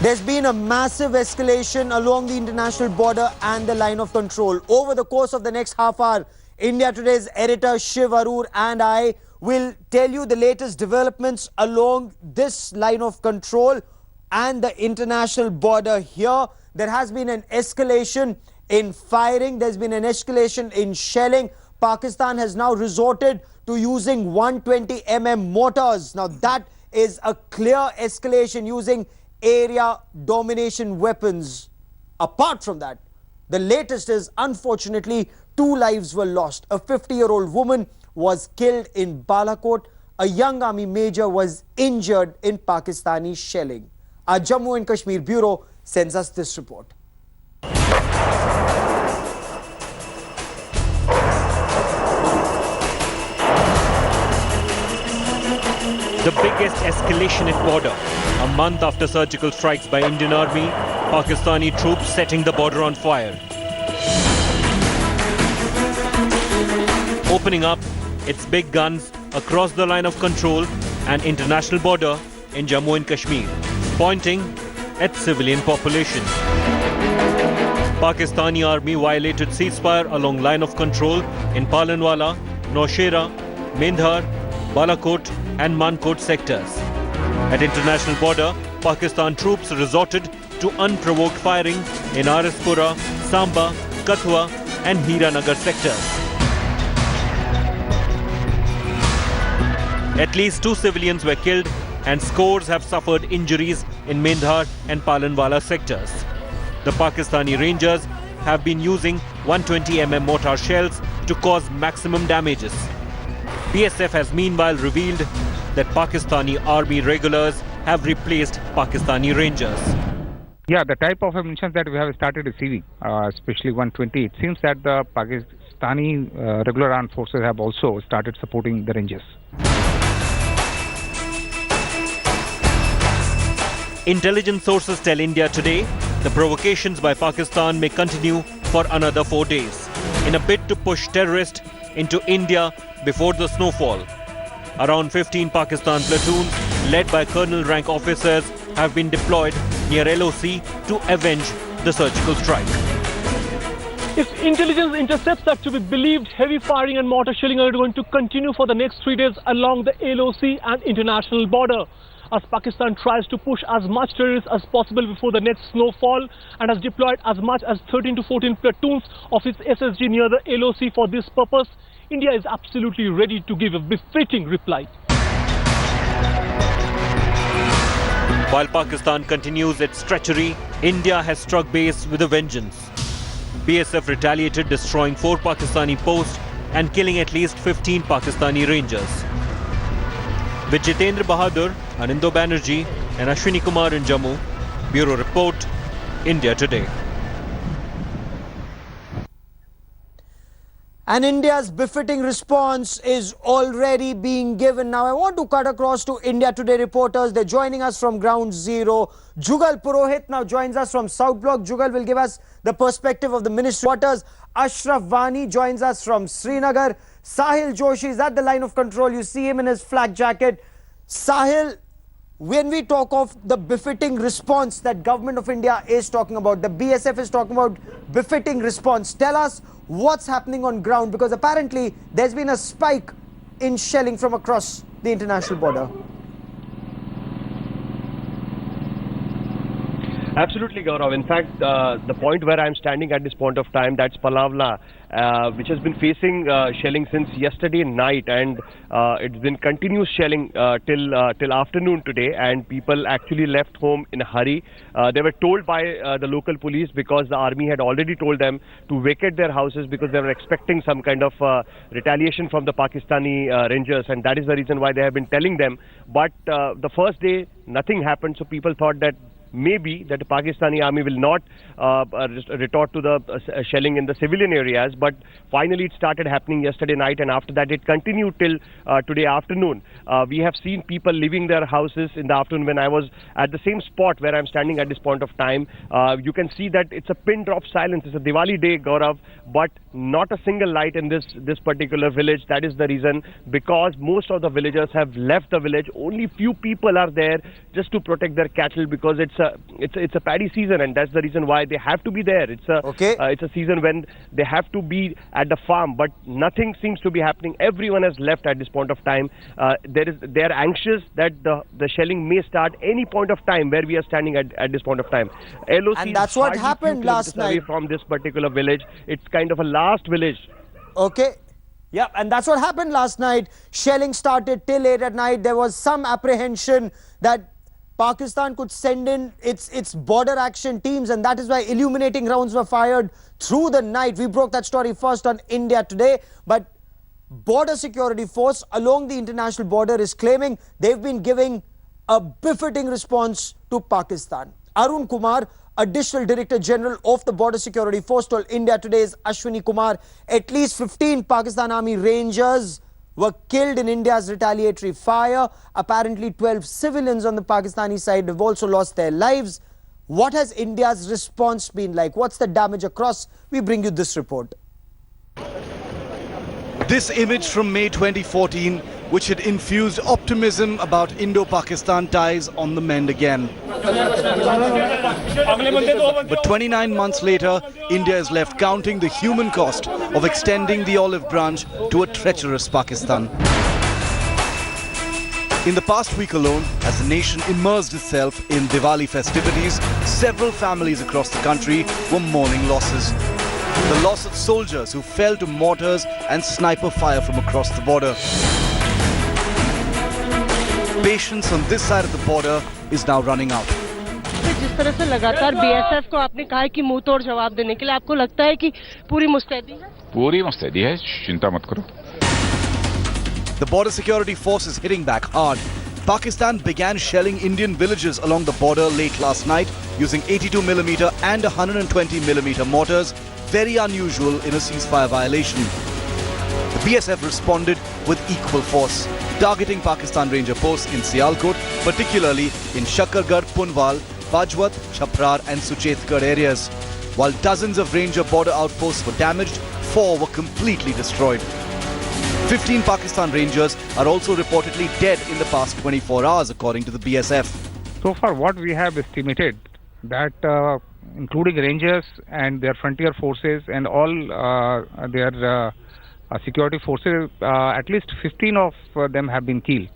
There's been a massive escalation along the international border and the line of control. Over the course of the next half hour, India Today's editor Shiv, Arun and I will tell you the latest developments along this line of control and the international border here. There has been an escalation in firing. There's been an escalation in shelling. Pakistan has now resorted to using 120 mortars. Now that is a clear escalation using area domination weapons. Apart from that, the latest is, unfortunately, 2 lives were lost. A 50-year-old woman was killed in Balakot. A young army major was injured in Pakistani shelling. Our Jammu and Kashmir Bureau sends us this report. The biggest escalation at border. A month after surgical strikes by Indian Army, Pakistani troops setting the border on fire. Opening up its big guns across the line of control and international border in Jammu and Kashmir, pointing at civilian population. Pakistani Army violated ceasefire along line of control in Palanwala, Nowshera, Mendhar, Balakot and Mankot sectors. At international border, Pakistan troops resorted to unprovoked firing in Arispura, Samba, Kathua and Hiranagar sectors. At least 2 civilians were killed and scores have suffered injuries in Mendhar and Palanwala sectors. The Pakistani Rangers have been using 120 mortar shells to cause maximum damages. BSF has meanwhile revealed that Pakistani Army regulars have replaced Pakistani Rangers. Yeah, the type of ammunition that we have started receiving, especially 120, it seems that the Pakistani regular armed forces have also started supporting the Rangers. Intelligence sources tell India Today the provocations by Pakistan may continue for another 4 days in a bid to push terrorists into India before the snowfall. Around 15 Pakistan platoons led by colonel rank officers have been deployed near LoC to avenge the surgical strike. If intelligence intercepts are to be believed, heavy firing and mortar shelling are going to continue for the next 3 days along the LoC and international border, as Pakistan tries to push as much terrorists as possible before the next snowfall and has deployed as much as 13 to 14 platoons of its SSG near the LoC for this purpose. India is absolutely ready to give a befitting reply. While Pakistan continues its treachery, India has struck base with a vengeance. BSF retaliated, destroying 4 Pakistani posts and killing at least 15 Pakistani Rangers. With Jitendra Bahadur, Anindo Banerjee and Ashwini Kumar in Jammu, Bureau Report, India Today. And India's befitting response is already being given. Now, I want to cut across to India Today reporters. They're joining us from Ground Zero. Jugal Purohit now joins us from South Block. Jugal will give us the perspective of the Ministry of Waters. Ashraf Vani joins us from Srinagar. Sahil Joshi is at the line of control. You see him in his flak jacket. Sahil, when we talk of the befitting response that Government of India is talking about, the BSF is talking about befitting response. Tell us what's happening on ground, because apparently there's been a spike in shelling from across the international border. Absolutely, Gaurav. In fact, the point where I'm standing at this point of time, that's Palavla, which has been facing shelling since yesterday night, and it's been continuous shelling till afternoon today, and people actually left home in a hurry. They were told by the local police, because the army had already told them to vacate their houses because they were expecting some kind of retaliation from the Pakistani Rangers, and that is the reason why they have been telling them. But the first day, nothing happened, so people thought that maybe that the Pakistani army will not retort to the shelling in the civilian areas, but finally it started happening yesterday night, and after that it continued till today afternoon. We have seen people leaving their houses in the afternoon. When I was at the same spot where I'm standing at this point of time, you can see that it's a pin drop silence. It's a Diwali day, Gaurav, but not a single light in this particular village. That is the reason, because most of the villagers have left the village. Only few people are there just to protect their cattle, because it's a paddy season, and that's the reason why they have to be there. It's a season when they have to be at the farm, but nothing seems to be happening. Everyone has left at this point of time. They are anxious that the shelling may start any point of time where we are standing at this point of time. LoC and that's what happened last night. Away from this particular village, it's kind of a last village. Okay. Yeah, and that's what happened last night. Shelling started till late at night. There was some apprehension that Pakistan could send in its border action teams, and that is why illuminating rounds were fired through the night. We broke that story first on India Today, but Border Security Force along the international border is claiming they've been giving a befitting response to Pakistan. Arun Kumar, Additional Director General of the Border Security Force, told India Today's Ashwini Kumar at least 15 Pakistan Army Rangers were killed in India's retaliatory fire. Apparently 12 civilians on the Pakistani side have also lost their lives. What has India's response been like? What's the damage across? We bring you this report. This image from May 2014, which had infused optimism about Indo-Pakistan ties on the mend again. But 29 months later, India is left counting the human cost of extending the olive branch to a treacherous Pakistan. In the past week alone, as the nation immersed itself in Diwali festivities, several families across the country were mourning losses. The loss of soldiers who fell to mortars and sniper fire from across the border. Patience on this side of the border is now running out. जिस तरह से लगातार BSF को आपने कहा है कि मुंह तोड़ जवाब देने के लिए, आपको लगता है कि पूरी मुस्तैदी है? पूरी मुस्तैदी है, चिंता मत करो. The Border Security Force is hitting back hard. Pakistan began shelling Indian villages along the border late last night using 82mm and 120mm mortars, very unusual in a ceasefire violation. The BSF responded with equal force, targeting Pakistan Ranger posts in Sialkot, particularly in Shakargarh, Punwal, Bajwat, Chaprar and Suchetkar areas. While dozens of Ranger border outposts were damaged, 4 were completely destroyed. 15 Pakistan Rangers are also reportedly dead in the past 24 hours, according to the BSF. So far, what we have estimated that including Rangers and their frontier forces and all their security forces, at least 15 of them have been killed.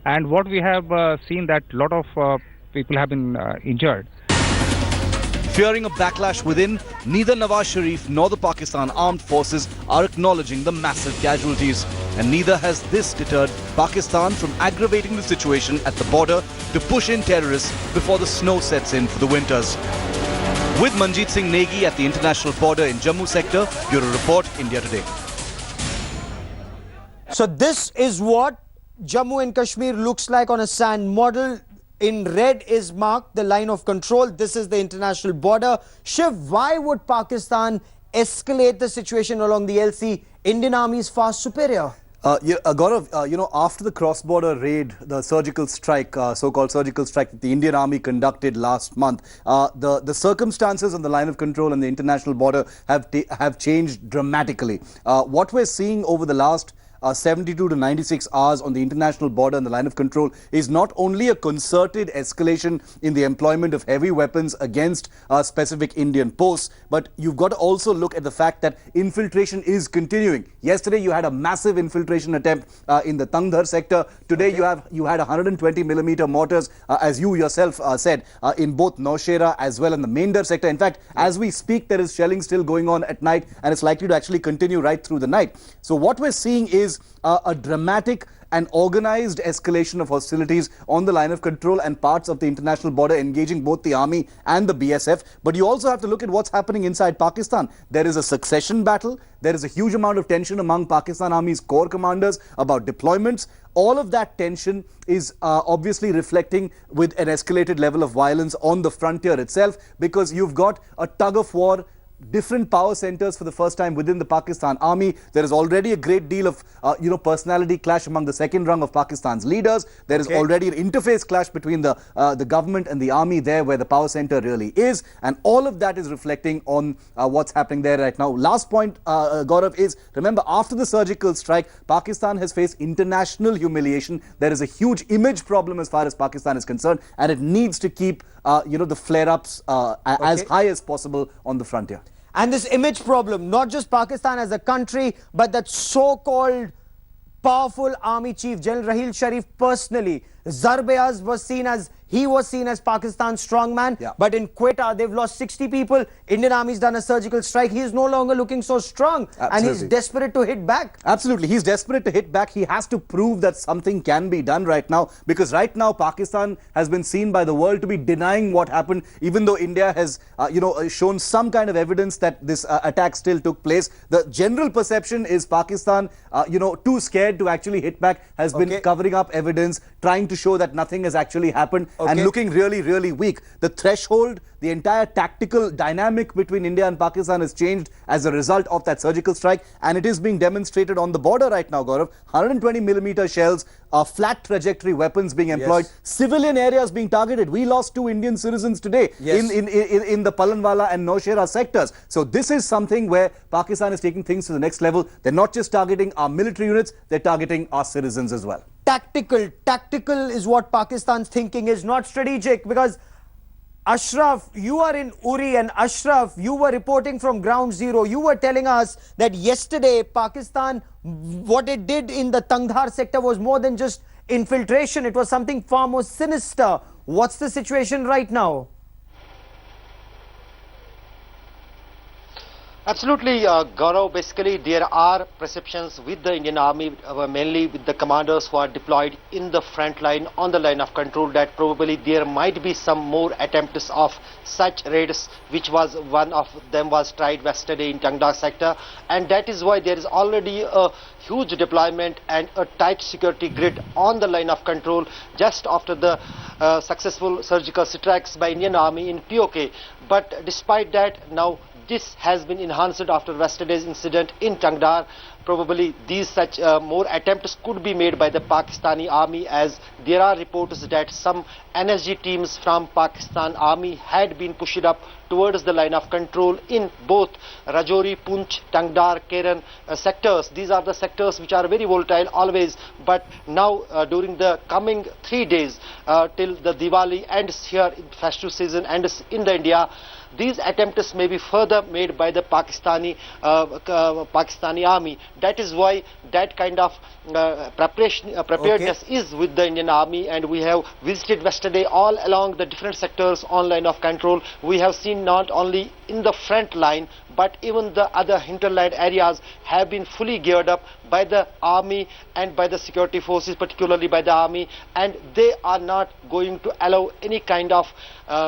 And what we have seen that a lot of people have been injured. Fearing a backlash within, neither Nawaz Sharif nor the Pakistan armed forces are acknowledging the massive casualties. And neither has this deterred Pakistan from aggravating the situation at the border to push in terrorists before the snow sets in for the winters. With Manjeet Singh Negi at the international border in Jammu sector, Bureau Report, India Today. So this is what Jammu and Kashmir looks like on a sand model. In red is marked the line of control. This is the international border. Shiv, why would Pakistan escalate the situation along the LC? Indian Army is far superior. Gaurav, after the cross-border raid, the surgical strike, so-called surgical strike that the Indian Army conducted last month, the circumstances on the line of control and the international border have changed dramatically. What we're seeing over the last 72 to 96 hours on the international border and the line of control is not only a concerted escalation in the employment of heavy weapons against specific Indian posts, but you've got to also look at the fact that infiltration is continuing. Yesterday you had a massive infiltration attempt in the Tangdhar sector. Today you had 120mm mortars, as you yourself said, in both Naushera as well in the Mandar sector. In fact, as we speak, there is shelling still going on at night, and it's likely to actually continue right through the night. So what we're seeing is a dramatic and organized escalation of hostilities on the line of control and parts of the international border, engaging both the army and the BSF. But you also have to look at what's happening inside Pakistan. There is a succession battle. There is a huge amount of tension among Pakistan Army's core commanders about deployments. All of that tension is obviously reflecting with an escalated level of violence on the frontier itself, because you've got a tug of war different power centers for the first time within the Pakistan army. There is already a great deal of, personality clash among the second rung of Pakistan's leaders. There is already an interface clash between the government and the army there where the power center really is. And all of that is reflecting on what's happening there right now. Last point, Gaurav, is remember after the surgical strike, Pakistan has faced international humiliation. There is a huge image problem as far as Pakistan is concerned, and it needs to keep the flare-ups as high as possible on the frontier. And this image problem, not just Pakistan as a country, but that so-called powerful army chief, General Raheel Sharif personally, Zarbeaz was seen as Pakistan's strongman. Yeah. But in Quetta, they've lost 60 people. Indian army's done a surgical strike. He's no longer looking so strong. Absolutely. And he's desperate to hit back. Absolutely. He's desperate to hit back. He has to prove that something can be done right now, because right now Pakistan has been seen by the world to be denying what happened, even though India has, shown some kind of evidence that this attack still took place. The general perception is Pakistan, too scared to actually hit back, has been covering up evidence, trying to show that nothing has actually happened, and looking really, really weak. The threshold, the entire tactical dynamic between India and Pakistan has changed as a result of that surgical strike, and it is being demonstrated on the border right now, Gaurav. 120mm shells, flat trajectory weapons being employed, civilian areas being targeted. We lost 2 Indian citizens today in the Palanwala and Nowshera sectors. So this is something where Pakistan is taking things to the next level. They're not just targeting our military units, they're targeting our citizens as well. Tactical is what Pakistan's thinking is, not strategic, because Ashraf, you are in Uri, and Ashraf, you were reporting from ground zero. You were telling us that yesterday Pakistan, what it did in the Tangdhar sector was more than just infiltration. It was something far more sinister. What's the situation right now? Absolutely, Gaurav. Basically, there are perceptions with the Indian Army, mainly with the commanders who are deployed in the front line, on the line of control, that probably there might be some more attempts of such raids, which was one of them was tried yesterday in Tangdhar sector, and that is why there is already a huge deployment and a tight security grid on the line of control just after the successful surgical strikes by Indian Army in POK. But despite that, now this has been enhanced after yesterday's incident in Tangdhar. Probably these such more attempts could be made by the Pakistani army, as there are reports that some energy teams from Pakistan army had been pushed up towards the line of control in both Rajouri, Poonch, Tangdhar, Keren sectors. These are the sectors which are very volatile always, but now during the coming 3 days till the Diwali ends here, festive season ends in the India, these attempts may be further made by the Pakistani army. That is why that kind of preparedness is with the Indian army, and we have visited yesterday all along the different sectors on line of control. We have seen not only in the front line, but even the other hinterland areas have been fully geared up by the army and by the security forces, particularly by the army, and they are not going to allow any kind of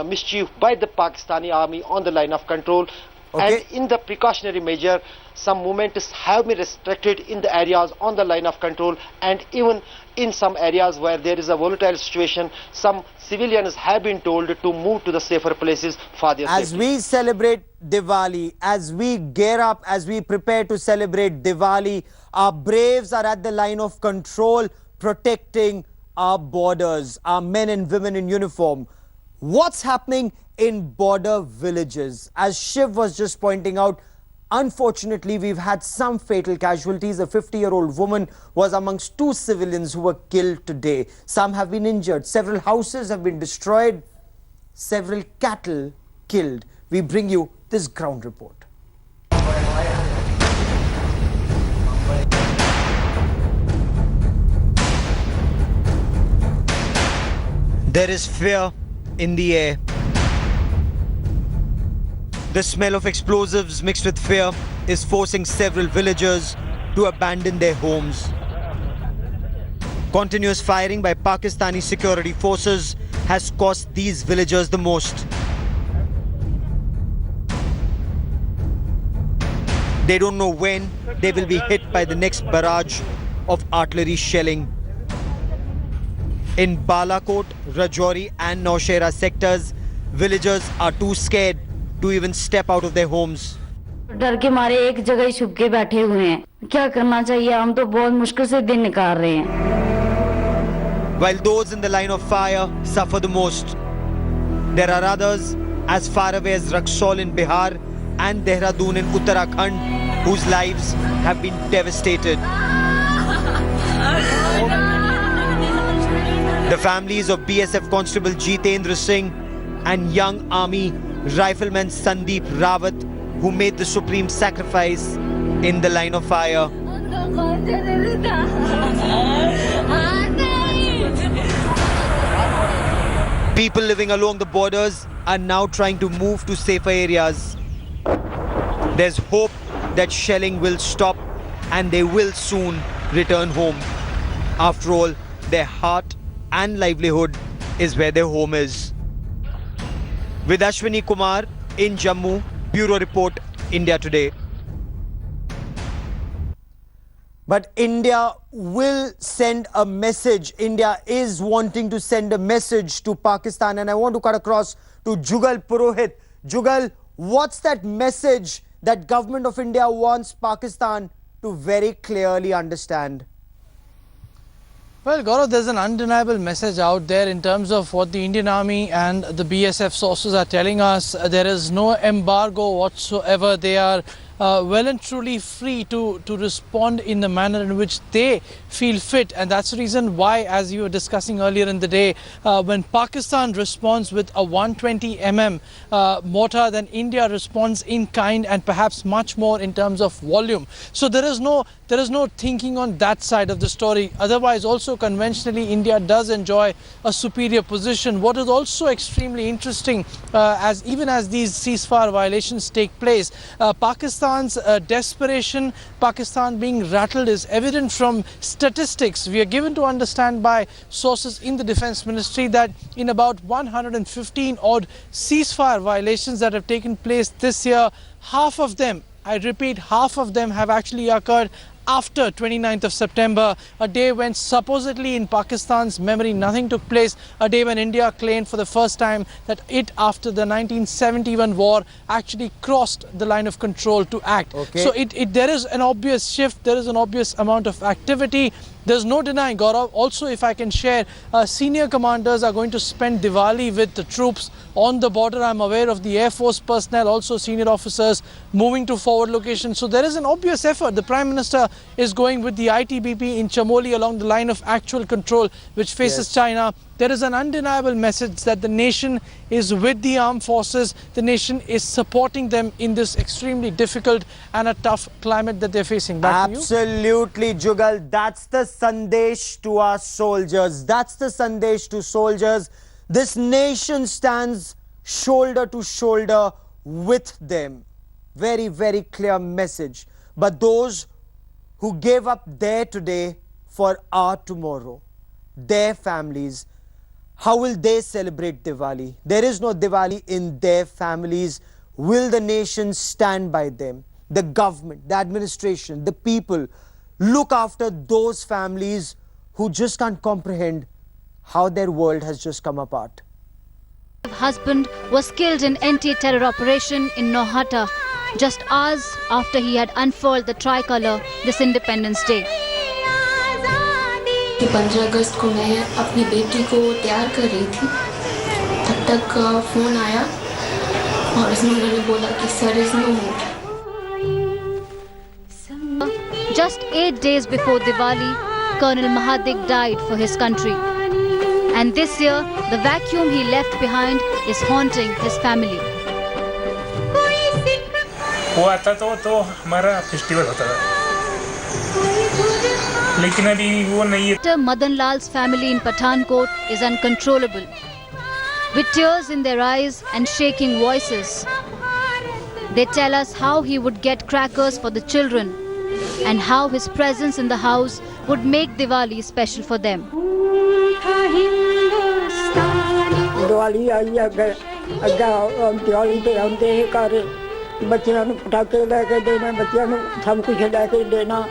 mischief by the Pakistani army on the line of control. And in the precautionary measure, some movements have been restricted in the areas on the line of control, and even in some areas where there is a volatile situation, some civilians have been told to move to the safer places for their safety. As we celebrate Diwali, as we gear up, as we prepare to celebrate Diwali, our braves are at the line of control, protecting our borders, our men and women in uniform. What's happening in border villages? As Shiv was just pointing out, unfortunately, we've had some fatal casualties. A 50-year-old woman was amongst 2 civilians who were killed today. Some have been injured. Several houses have been destroyed. Several cattle killed. We bring you this ground report. There is fear in the air. The smell of explosives mixed with fear is forcing several villagers to abandon their homes. Continuous firing by Pakistani security forces has cost these villagers the most. They don't know when they will be hit by the next barrage of artillery shelling. In Balakot, Rajouri and Nowshera sectors, villagers are too scared to even step out of their homes. डर के मारे एक जगह ही छुप के बैठे हुए हैं। क्या करना चाहिए? हम तो बहुत मुश्किल से दिन निकाल रहे हैं। While those in the line of fire suffer the most, there are others as far away as Raxaul in Bihar and Dehradun in Uttarakhand whose lives have been devastated. The families of BSF Constable Jitendra Singh and young Army Rifleman Sandeep Rawat, who made the supreme sacrifice in the line of fire. People living along the borders are now trying to move to safer areas. There's hope that shelling will stop and they will soon return home. After all, their heart and livelihood is where their home is. With Ashwini Kumar in Jammu, Bureau Report, India Today. But India will send a message. India is wanting to send a message to Pakistan. And I want to cut across to Jugal Purohit. Jugal, what's that message that government of India wants Pakistan to very clearly understand? Well, Gaurav, there's an undeniable message out there in terms of what the Indian Army and the BSF sources are telling us. There is no embargo whatsoever. They are well and truly free to respond in the manner in which they feel fit. And that's the reason why, as you were discussing earlier in the day, when Pakistan responds with a 120 mm mortar, then India responds in kind and perhaps much more in terms of volume. So there is no thinking on that side of the story. Otherwise, also conventionally, India does enjoy a superior position. What is also extremely interesting, even as these ceasefire violations take place, Pakistan's desperation, Pakistan being rattled, is evident from statistics. We are given to understand by sources in the Defence Ministry that in about 115 odd ceasefire violations that have taken place this year, half of them, I repeat, half of them have actually occurred after 29th of September, a day when supposedly in Pakistan's memory nothing took place, a day when India claimed for the first time that it, after the 1971 war, actually crossed the line of control to act. Okay. So there is an obvious shift, there is an obvious amount of activity. There's no denying, Gaurav. Also, if I can share, senior commanders are going to spend Diwali with the troops on the border. I'm aware of the Air Force personnel, also senior officers moving to forward locations. So there is an obvious effort. The Prime Minister is going with the ITBP in Chamoli along the line of actual control, which faces China. There is an undeniable message that the nation is with the armed forces. The nation is supporting them in this extremely difficult and a tough climate that they're facing. Back to you. Absolutely, Jugal. That's the sandesh to our soldiers. That's the sandesh to soldiers. This nation stands shoulder to shoulder with them. Very, very clear message. But those who gave up their today for our tomorrow, their families, how will they celebrate Diwali? There is no Diwali in their families. Will the nation stand by them? The government, the administration, the people look after those families who just can't comprehend how their world has just come apart. Husband was killed in anti-terror operation in Nohata just hours after he had unfurled the tricolour this Independence Day. 15 अगस्त को मैं अपनी बेटी को तैयार कर रही थी, तब तक फ़ोन आया और उसमें उन्होंने बोला कि sir is no more. Just 8 days before Diwali, Colonel Mahadik died for his country. And this year, the vacuum he left behind is haunting his family. वो आता तो हमारा फेस्टिवल होता था, लेकिन अभी वो नहीं है. Madan Lal's family in Pathankot is uncontrollable. With tears in their eyes and shaking voices, they tell us how he would get crackers for the children and how his presence in the house would make Diwali special for them. Diwali आई अगर दिवाली पे हम दे कर बच्चों को पटाखे लेके देना, बच्चों को सब कुछ लेके देना.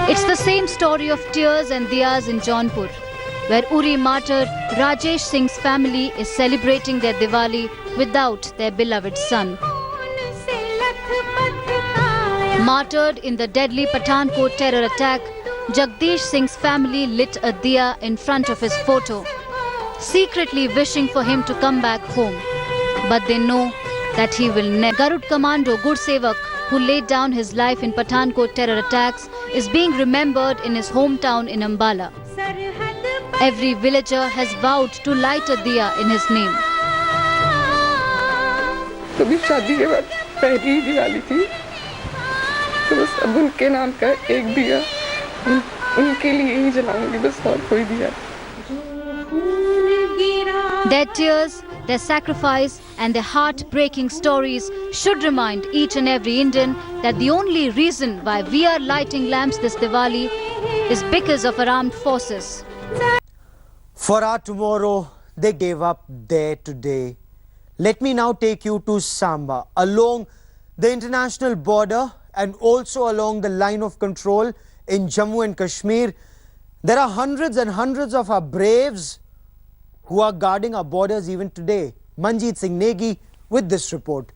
It's the same story of tears and diyas in Jaunpur, where Uri martyr Rajesh Singh's family is celebrating their Diwali without their beloved son. Martyred in the deadly Pathankot terror attack, Jagdish Singh's family lit a diya in front of his photo, secretly wishing for him to come back home. But they know that he will never. Garud Commando Gursevak, who laid down his life in Pathankot terror attacks, is being remembered in his hometown in Ambala. Every villager has vowed to light a diya in his name. कभी शादी के बाद पहली ही दिवाली थी, तो बस अब उनके नाम का एक दिया उनके लिए ही जलाऊंगी, बस और कोई दिया. Their tears, their sacrifice and their heart-breaking stories should remind each and every Indian that the only reason why we are lighting lamps this Diwali is because of our armed forces. For our tomorrow, they gave up their today. Let me now take you to Samba, along the international border and also along the line of control in Jammu and Kashmir. There are hundreds and hundreds of our braves who are guarding our borders even today. Manjeet Singh Negi with this report.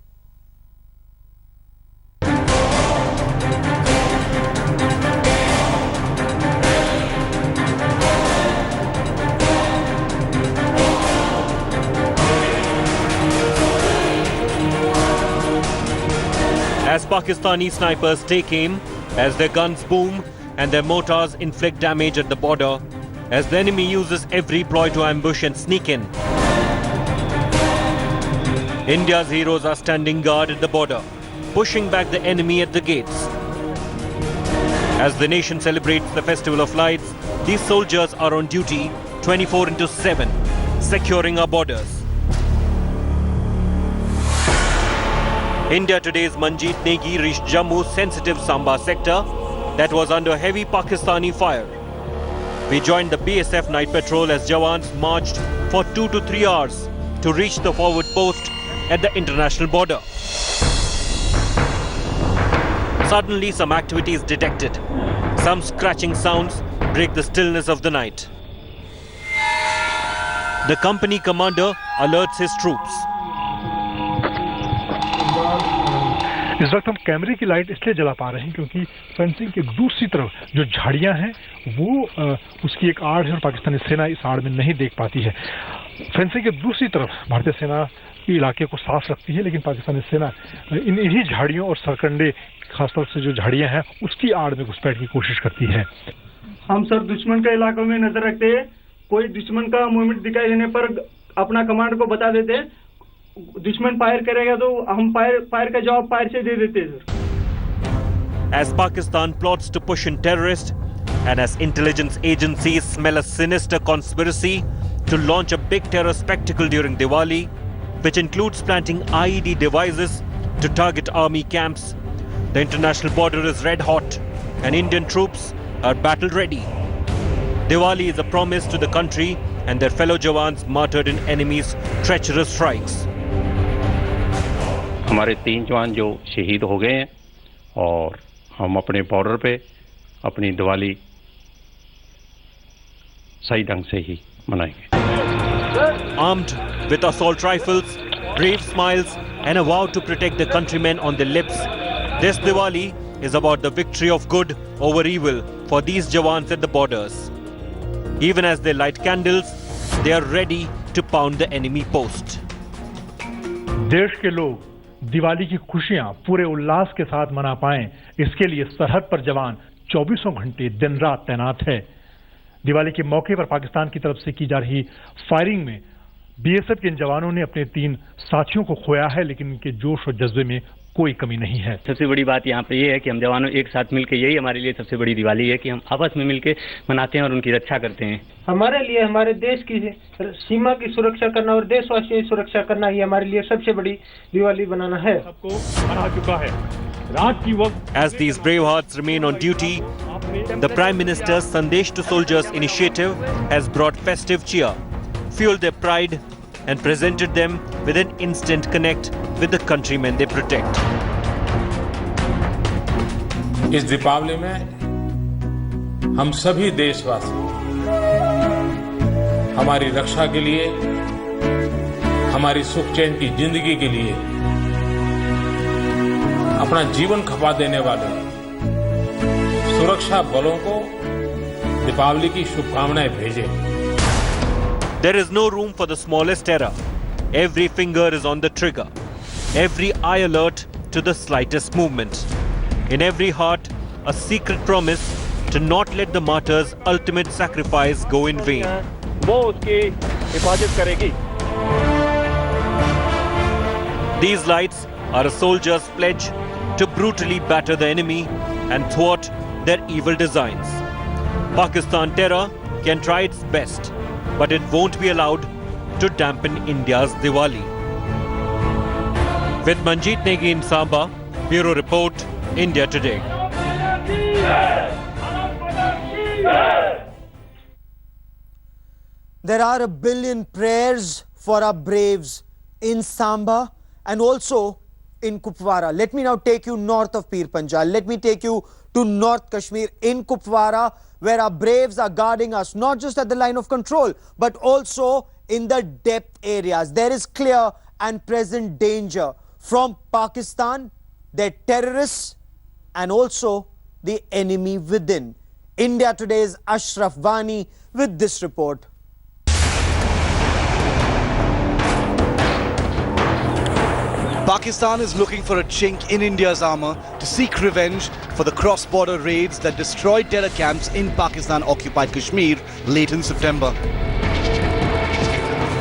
As Pakistani snipers take aim, as their guns boom and their mortars inflict damage at the border, as the enemy uses every ploy to ambush and sneak in, India's heroes are standing guard at the border, pushing back the enemy at the gates. As the nation celebrates the Festival of Lights, these soldiers are on duty 24/7, securing our borders. India Today's Manjeet Negi reached Jammu's sensitive Samba sector that was under heavy Pakistani fire. We joined the BSF night patrol as Jawans marched for 2 to 3 hours to reach the forward post at the international border. Suddenly, some activity is detected. Some scratching sounds break the stillness of the night. The company commander alerts his troops. इस वक्त हम कैमरे की light इसलिए जला पा रहे हैं क्योंकि फेंसिंग की दूसरी तरफ जो झाड़ियां हैं वो उसकी एक आड़ है और पाकिस्तानी सेना इस आड़ में नहीं देख पाती है. फेंसिंग की दूसरी तरफ भारतीय सेना इलाके को साफ रखती है, लेकिन पाकिस्तानी सेना इन्हीं झाड़ियों और सरकंडे, खासतौर से जो झाड़ियां हैं उसकी आड़ में घुसपैठ की कोशिश करती है. हम सर दुश्मन के इलाकों में नजर रखते हैं. कोई दुश्मन का मूवमेंट दिखाई देने पर अपना कमांड को बता देते हैं. दुश्मन फायर करेगा तो हम फायर का जवाब फायर से दे देते हैं sir. As Pakistan plots to push in terrorists and as intelligence agencies smell a sinister conspiracy to launch a big terror spectacle during Diwali, which includes planting IED devices to target army camps, the international border is red hot and Indian troops are battle ready. Diwali is a promise to the country and their fellow Jawans martyred in enemy's treacherous strikes. हमारे 3 जवान जो शहीद हो गए हैं और हम अपने बॉर्डर पे अपनी दिवाली सही ढंग से ही मनाएंगे. Armed with assault rifles, brave smiles and a vow to protect their countrymen on their lips, this Diwali is about the victory of good over evil for these Jawans at the borders. Even as they light candles, they are ready to pound the enemy post. देश के लोग दिवाली की खुशियां पूरे उल्लास के साथ मना पाएं, इसके लिए सरहद पर जवान 24 घंटे दिन रात तैनात है. दिवाली के मौके पर पाकिस्तान की तरफ से की जा रही फायरिंग में बीएसएफ के इन जवानों ने अपने 3 साथियों को खोया है, लेकिन इनके जोश और जज्बे में कोई कमी नहीं है. सबसे बड़ी बात यहाँ पे ये है कि हम जवानों एक साथ मिलकर, यही हमारे लिए सबसे बड़ी दिवाली है कि हम आपस में मिलकर मनाते हैं और उनकी रक्षा करते हैं. हमारे लिए हमारे देश की सीमा की सुरक्षा करना और देशवासियों की सुरक्षा करना ही हमारे लिए सबसे बड़ी दिवाली बनाना है. सबको मना चुका है रात की वक्त. As these brave hearts remain on duty, the Prime Minister's Sandesh to Soldiers initiative has brought festive cheer, fueled their pride and presented them with an instant connect with the countrymen they protect. इस दीपावली में हम सभी देशवासी हमारी रक्षा के लिए, हमारी सुख चैन की जिंदगी के लिए अपना जीवन खपा देने वाले सुरक्षा बलों को दीपावली की शुभकामनाएं भेजें। There is no room for the smallest error. Every finger is on the trigger. Every eye alert to the slightest movement. In every heart, a secret promise to not let the martyr's ultimate sacrifice go in vain. वो उसकी हिफाजत करेगी। These lights are a soldier's pledge to brutally batter the enemy and thwart their evil designs. Pakistan terror can try its best, but it won't be allowed to dampen India's Diwali. With Manjeet Negi in Samba, Bureau Report, India Today. There are a billion prayers for our braves in Samba and also in Kupwara. Let me now take you north of Pir Panjal. Let me take you to North Kashmir in Kupwara, where our braves are guarding us, not just at the line of control, but also in the depth areas. There is clear and present danger from Pakistan, their terrorists, and also the enemy within. India Today's Ashraf Vani with this report. Pakistan is looking for a chink in India's armour to seek revenge for the cross-border raids that destroyed terror camps in Pakistan-occupied Kashmir late in September.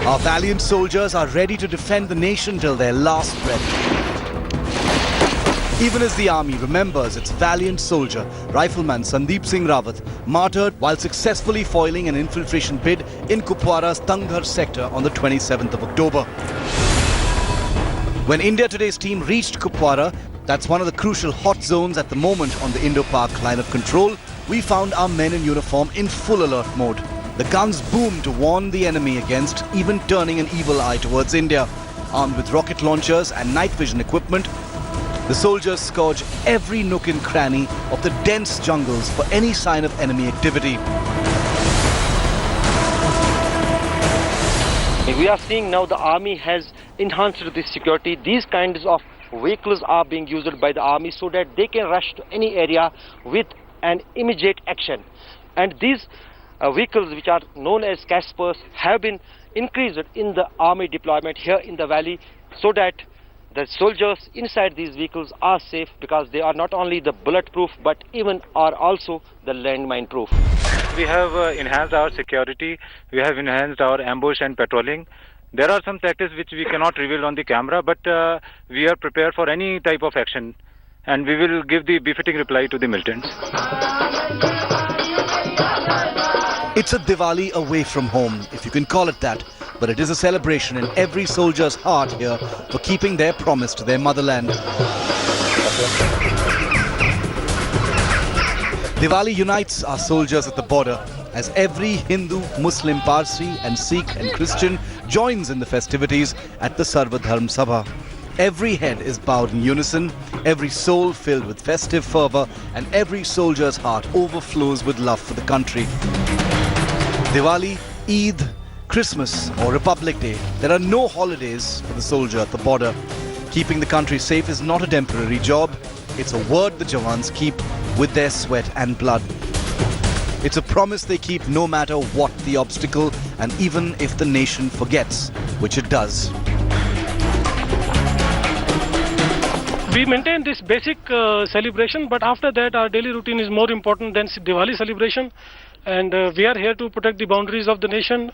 Our valiant soldiers are ready to defend the nation till their last breath. Even as the army remembers its valiant soldier, Rifleman Sandeep Singh Rawat, martyred while successfully foiling an infiltration bid in Kupwara's Tanghar sector on the 27th of October. When India Today's team reached Kupwara, that's one of the crucial hot zones at the moment on the Indo-Pak line of control, we found our men in uniform in full alert mode. The guns boomed to warn the enemy against even turning an evil eye towards India. Armed with rocket launchers and night vision equipment, the soldiers scourge every nook and cranny of the dense jungles for any sign of enemy activity. We are seeing now the army has enhanced this security. These kinds of vehicles are being used by the army so that they can rush to any area with an immediate action. And these vehicles, which are known as Caspers, have been increased in the army deployment here in the valley so that the soldiers inside these vehicles are safe, because they are not only the bulletproof but even are also the landmine proof. We have enhanced our security, we have enhanced our ambush and patrolling. There are some tactics which we cannot reveal on the camera, but we are prepared for any type of action, and we will give the befitting reply to the militants. It's a Diwali away from home, if you can call it that, but it is a celebration in every soldier's heart here for keeping their promise to their motherland. Diwali unites our soldiers at the border as every Hindu, Muslim, Parsi and Sikh and Christian joins in the festivities at the Sarva Dharm Sabha. Every head is bowed in unison, every soul filled with festive fervour, and every soldier's heart overflows with love for the country. Diwali, Eid, Christmas or Republic Day, there are no holidays for the soldier at the border. Keeping the country safe is not a temporary job, it's a word the Jawans keep with their sweat and blood. It's a promise they keep no matter what the obstacle, and even if the nation forgets, which it does. We maintain this basic celebration, but after that our daily routine is more important than Diwali celebration, and we are here to protect the boundaries of the nation,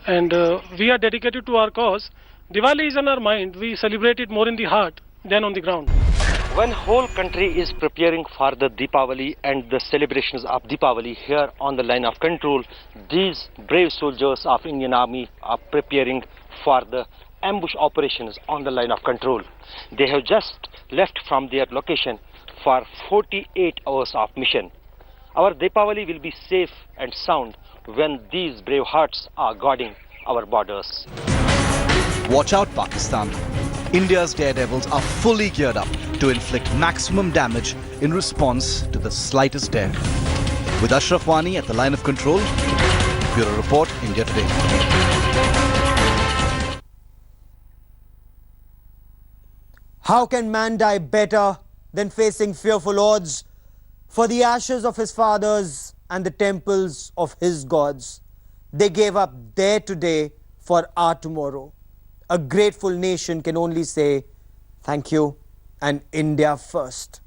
and we are dedicated to our cause. Diwali is on our mind, we celebrate it more in the heart than on the ground. When whole country is preparing for the Deepavali and the celebrations of Deepavali here on the line of control, these brave soldiers of Indian Army are preparing for the ambush operations on the line of control. They have just left from their location for 48 hours of mission. Our Deepavali will be safe and sound when these brave hearts are guarding our borders. Watch out, Pakistan. India's daredevils are fully geared up to inflict maximum damage in response to the slightest dare. With Ashraf Wani at the line of control, Bureau Report, India Today. How can man die better than facing fearful odds. For the ashes of his fathers and the temples of his gods, they gave up their today for our tomorrow. A grateful nation can only say thank you and India first.